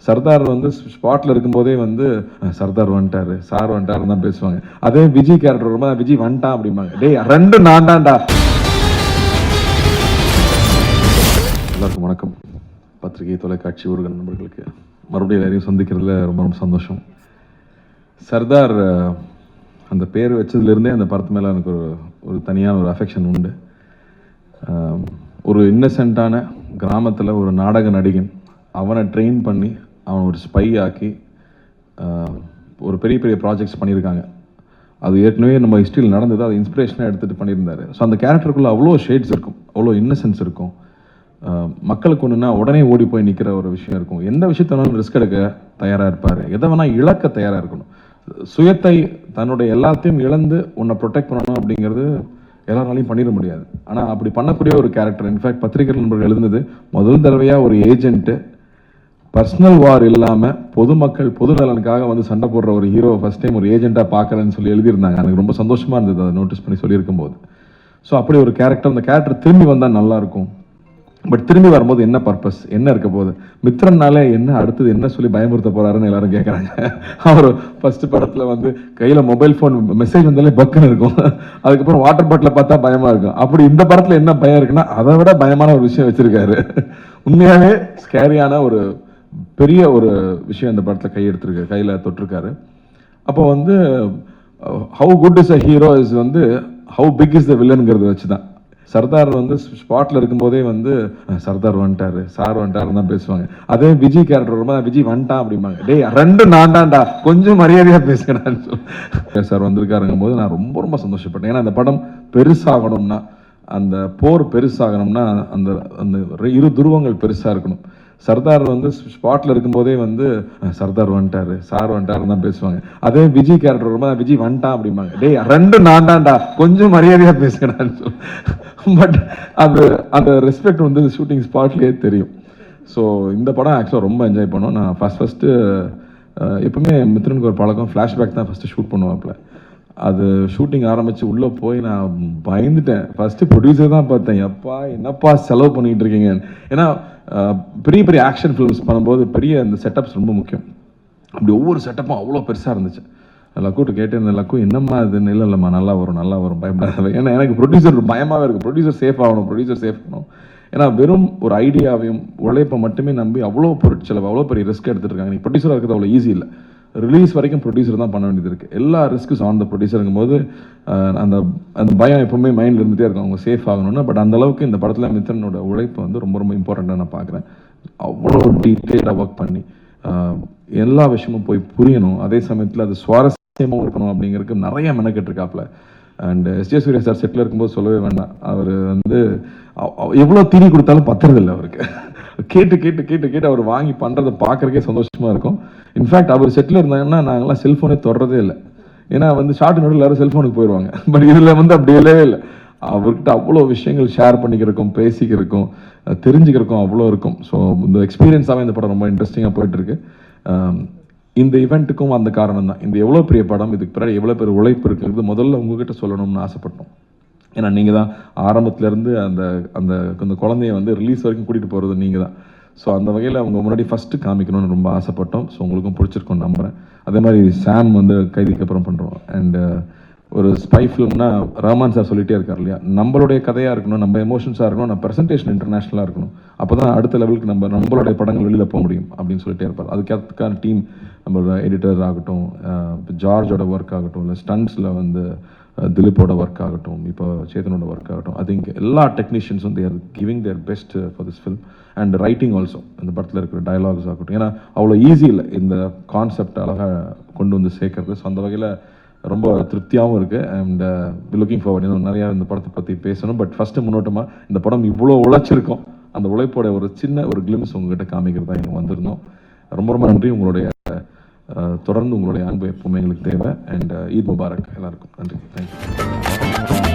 சர்தார் வந்து ஸ்பாட்டில் இருக்கும்போதே வந்து சர்தார் வந்துட்டாரு, சார் வந்துட்டாருன்னு தான் பேசுவாங்க. அதே விஜய் கேரக்டர் ரொம்ப விஜய் வந்துட்டான் அப்படிம்பாங்க. டேய் ரெண்டு நான் தான்டா. எல்லாருக்கும் வணக்கம். பத்திரிகை, தொலைக்காட்சி, ஊடக நண்பர்களுக்கு மறுபடியும் எல்லாரையும் சந்திக்கிறதுல ரொம்ப ரொம்ப சந்தோஷம். சர்தார் அந்த பேர் வச்சதுலேருந்தே அந்த படத்து மேலே எனக்கு ஒரு தனியான ஒரு அஃபெக்ஷன் உண்டு. ஒரு இன்னசென்ட்டான கிராமத்தில் ஒரு நாடக நடிகன், அவனை ட்ரெயின் பண்ணி அவன் ஒரு ஸ்பை ஆக்கி ஒரு பெரிய பெரிய ப்ராஜெக்ட்ஸ் பண்ணியிருக்காங்க. அது ஏற்கனவே நம்ம ஹிஸ்ட்ரியில் நடந்தது, அது இன்ஸ்பிரேஷனாக எடுத்துகிட்டு பண்ணியிருந்தாரு. ஸோ அந்த கேரக்டருக்குள்ளே அவ்வளோ ஷேட்ஸ் இருக்கும், அவ்வளோ இன்னசென்ஸ் இருக்கும். மக்களுக்கு ஒன்றுனா உடனே ஓடி போய் நிற்கிற ஒரு விஷயம் இருக்கும். எந்த விஷயத்தாலும் ரிஸ்க் எடுக்க தயாராக இருப்பார், எதை வேணால் இழக்க தயாராக இருக்கணும். சுயத்தை, தன்னுடைய எல்லாத்தையும் இழந்து உன்னை ப்ரொடெக்ட் பண்ணணும் அப்படிங்கிறது எல்லாராலையும் பண்ணிட முடியாது. ஆனால் அப்படி பண்ணக்கூடிய ஒரு கேரக்டர். இன்ஃபேக்ட் பத்திரிகை நண்பர்கள் எழுதுனது முதல் தடவையாக ஒரு ஏஜென்ட்டு பர்சனல் வார் இல்லாமல் பொதுமக்கள் பொது நலனுக்காக வந்து சண்டை போடுற ஒரு ஹீரோவை ஃபஸ்ட் டைம் ஒரு ஏஜென்ட்டாக பார்க்குறேன்னு சொல்லி எழுதியிருந்தாங்க. எனக்கு ரொம்ப சந்தோஷமாக இருந்தது அதை நோட்டீஸ் பண்ணி சொல்லியிருக்கும் போது. ஸோ அப்படி ஒரு கேரக்டர், அந்த கேரக்டர் திரும்பி வந்தால் நல்லாயிருக்கும். பட் திரும்பி வரும்போது என்ன பர்பஸ், என்ன இருக்க போகுது, மித்ரன்னாலே என்ன அடுத்தது என்ன சொல்லி பயமுறுத்த போகிறாருன்னு எல்லாரும் கேட்குறாங்க. அவர் ஃபஸ்ட்டு படத்தில் வந்து கையில் மொபைல் ஃபோன் மெசேஜ் வந்தாலே பக்குன்னு இருக்கும், அதுக்கப்புறம் வாட்டர் பாட்டில் பார்த்தா பயமாக இருக்கும். அப்படி இந்த படத்தில் என்ன பயம் இருக்குன்னா அதை விட பயமான ஒரு விஷயம் வச்சுருக்காரு. உண்மையாகவே ஸ்கேரியான ஒரு பெரிய ஒரு விஷயம் இந்த படத்தில் கையில் தொட்டிருக்காரு. அப்போ வந்து how good is a hero is வந்து ஹவு பிக் இஸ் த வில்லனுங்கிறத வச்சு தான். சர்தார் வந்து ஸ்பாட்டில் இருக்கும்போதே வந்து சர்தார் வந்துட்டாரு, சார் வந்துட்டாருன்னு தான் பேசுவாங்க. அதே விஜய் கேரக்டர் ரொம்ப விஜய் வந்துட்டான் அப்படிம்பாங்க. டேய் ரெண்டு நான் தான்டா, கொஞ்சம் மரியாதையாக பேசுகிறேன்னு சொல்லி சார் வந்திருக்காருங்கும் போது நான் ரொம்ப ரொம்ப சந்தோஷப்பட்டேன். ஏன்னா அந்த படம் பெருசாகணும்னா, அந்த போர் பெருசாகணும்னா அந்த அந்த இரு துருவங்கள் பெருசாக இருக்கணும். சர்தார் வந்து ஸ்பாட்டில் இருக்கும்போதே வந்து சர்தார் வந்துட்டாரு, சார் வந்துட்டாருன்னு தான் பேசுவாங்க. அதே விஜய் கேரக்டர் ரொம்ப விஜய் வந்துட்டான் அப்படிம்பாங்க. டேய் ரெண்டு நான் தான்டா, கொஞ்சம் மரியாதையாக பேசுகிறேன்னு சொல்லி. பட் அந்த ரெஸ்பெக்ட் வந்து ஷூட்டிங் ஸ்பாட்லேயே தெரியும். ஸோ இந்த படம் ஆக்சுவலாக ரொம்ப என்ஜாய் பண்ணோம். நான் ஃபஸ்ட்டு எப்பவுமே மித்ரனுக்கு ஒரு பழக்கம், ஃப்ளாஷ்பேக் தான் ஃபஸ்ட்டு ஷூட் பண்ணுவாப்புல. அது ஷூட்டிங் ஆரம்பித்து உள்ளே போய் நான் பயந்துட்டேன். ஃபஸ்ட்டு ப்ரொடியூசர் தான் பார்த்தேன், எப்பா என்னப்பா செலவு பண்ணிகிட்டு இருக்கீங்க. ஏன்னா பெரிய பெரிய ஆக்ஷன் ஃபிலிம்ஸ் பண்ணும்போது பெரிய அந்த செட்டப்ஸ் ரொம்ப முக்கியம். அப்படி ஒவ்வொரு செட்டப்பும் அவ்வளோ பெருசாக இருந்துச்சு. லக்கூட்டு கேட்டேன், லக்கு என்னம்மா இதுன்னு. இல்லைம்மா நல்லா வரும் பயப்படாத. ஏன்னா எனக்கு ப்ரொடியூசர் பயமாகவே இருக்குது. ப்ரொடியூசர் சேஃப் ஆகணும். ஏன்னா வெறும் ஒரு ஐடியாவையும் உழைப்பை மட்டுமே நம்பி அவ்வளோ பொருட்செலவு, அவ்வளோ பெரிய ரிஸ்க் எடுத்துகிட்டு இருக்காங்க. நீ ப்ரொடியூசராக இருக்கிறது அவ்வளோ ஈஸி இல்லை. ரிலீஸ் வரைக்கும் ப்ரொடியூசர் தான் பண்ண வேண்டியது இருக்குது. எல்லா ரிஸ்க்கும் ஆன் த ப்ரொடியூசருங்கும் போது அந்த அந்த பயம் எப்பவுமே மைண்டில் இருந்துகிட்டே இருக்கும், அவங்க சேஃப் ஆகணும்னா. பட் அந்தளவுக்கு இந்த படத்தில் மித்ரனோட உழைப்பு வந்து ரொம்ப ரொம்ப இம்பார்ட்டண்ட்டாக நான் பார்க்குறேன். அவ்வளோ டீட்டெயிலாக ஒர்க் பண்ணி எல்லா விஷயமும் போய் புரியணும், அதே சமயத்தில் அது சுவாரஸ்யமாக இருக்கணும் அப்படிங்கிறதுக்கு நிறைய மெனக்கெட்டுருக்காப்புல. அண்ட் எஸ்ஜே சூர்யா சார் செட்டில் இருக்கும்போது சொல்லவே வேண்டாம். அவர் வந்து எவ்வளோ தீனி கொடுத்தாலும் பத்துறதில்லை அவருக்கு. கேட்டு அவர் வாங்கி பண்ணுறதை பார்க்குறக்கே சந்தோஷமாக இருக்கும். இன்ஃபேக்ட் அவர் செட்டில் இருந்தாங்கன்னா நாங்கள்லாம் செல்ஃபோனே தொடரதே இல்லை. ஏன்னா வந்து ஷார்ட் நோடு எல்லாரும் செல்ஃபோனுக்கு போயிடுவாங்க. பட் இதில் வந்து அப்படி இல்லவே இல்லை. அவர்கிட்ட அவ்வளோ விஷயங்கள் ஷேர் பண்ணிக்கிறக்கும், பேசிக்கிறக்கும், தெரிஞ்சுக்கிறக்கும் அவ்வளோ இருக்கும். ஸோ இந்த எக்ஸ்பீரியன்ஸாகவே இந்த படம் ரொம்ப இன்ட்ரெஸ்டிங்காக போயிட்டுருக்கு. இந்த இவெண்ட்டுக்கும் அந்த காரணம் தான். இந்த எவ்வளோ பெரிய படம், இதுக்கு பின்னாடி எவ்வளோ பெரிய உழைப்பு இருக்குங்கிறது முதல்ல உங்ககிட்ட சொல்லணும்னு ஆசைப்பட்டோம். ஏன்னா நீங்கள் தான் ஆரம்பத்துலேருந்து அந்த அந்த அந்த குழந்தைய வந்து ரிலீஸ் வரைக்கும் கூட்டிகிட்டு போகிறது நீங்கள் தான். ஸோ அந்த வகையில் அவங்க முன்னாடி ஃபஸ்ட்டு காமிக்கணும்னு ரொம்ப ஆசைப்பட்டோம். ஸோ உங்களுக்கும் பிடிச்சிருக்கோன்னு நம்புகிறேன். அதே மாதிரி சாம் வந்து கைதிக்கு அப்புறம் பண்ணுறோம். அண்டு ஒரு ஸ்பை ஃபிலிம்னா ரஹ்மான் சார் சொல்லிகிட்டே இருக்கார் இல்லையா, நம்மளுடைய கதையாக இருக்கணும், நம்ம எமோஷன்ஸாக இருக்கணும், நம்ம ப்ரெசன்டேஷன் இன்டர்நேஷ்னலாக இருக்கணும். அப்போ தான் அடுத்த லெவலுக்கு நம்மளுடைய படங்கள் வெளியில் போக முடியும் அப்படின்னு சொல்லிட்டே இருப்பார். அதுக்கான டீம், நம்மளோட எடிட்டர் ஆகட்டும், ஜார்ஜோட ஒர்க் ஆகட்டும், இல்லை ஸ்டண்ட்ஸில் வந்து திலீப்போட ஒர்க் ஆகட்டும், இப்போ சேதனோட ஒர்க் ஆகட்டும், ஐ திங்க் எல்லா டெக்னீஷியன்ஸும் they are giving their best for this film. And writing also, இந்த படத்தில் இருக்கிற டயலாக்ஸ் ஆகட்டும். ஏன்னா அவ்வளோ ஈஸி இல்லை இந்த கான்செப்ட் அழகாக கொண்டு வந்து சேர்க்கறது. ஸோ அந்த வகையில் ரொம்ப திருப்தியாகவும் இருக்குது. And looking forward. இன்னும் நிறையா இந்த படத்தை பற்றி பேசணும். பட் ஃபஸ்ட்டு முன்னோட்டமாக இந்த படம் இவ்வளோ உழைச்சிருக்கோம், அந்த உழைப்போட ஒரு சின்ன ஒரு கிளிம்ஸ் உங்ககிட்ட காமிக்கிறது தான் இங்கே வந்திருந்தோம். ரொம்ப ரொம்ப நன்றி. உங்களுடைய தொடர்ந்து உங்களுடைய அன்பு எப்பவுமே எங்களுக்கு தேவை. அண்ட் ஈத் முபாரக் எல்லாருக்கும். நன்றி. தேங்க்யூ.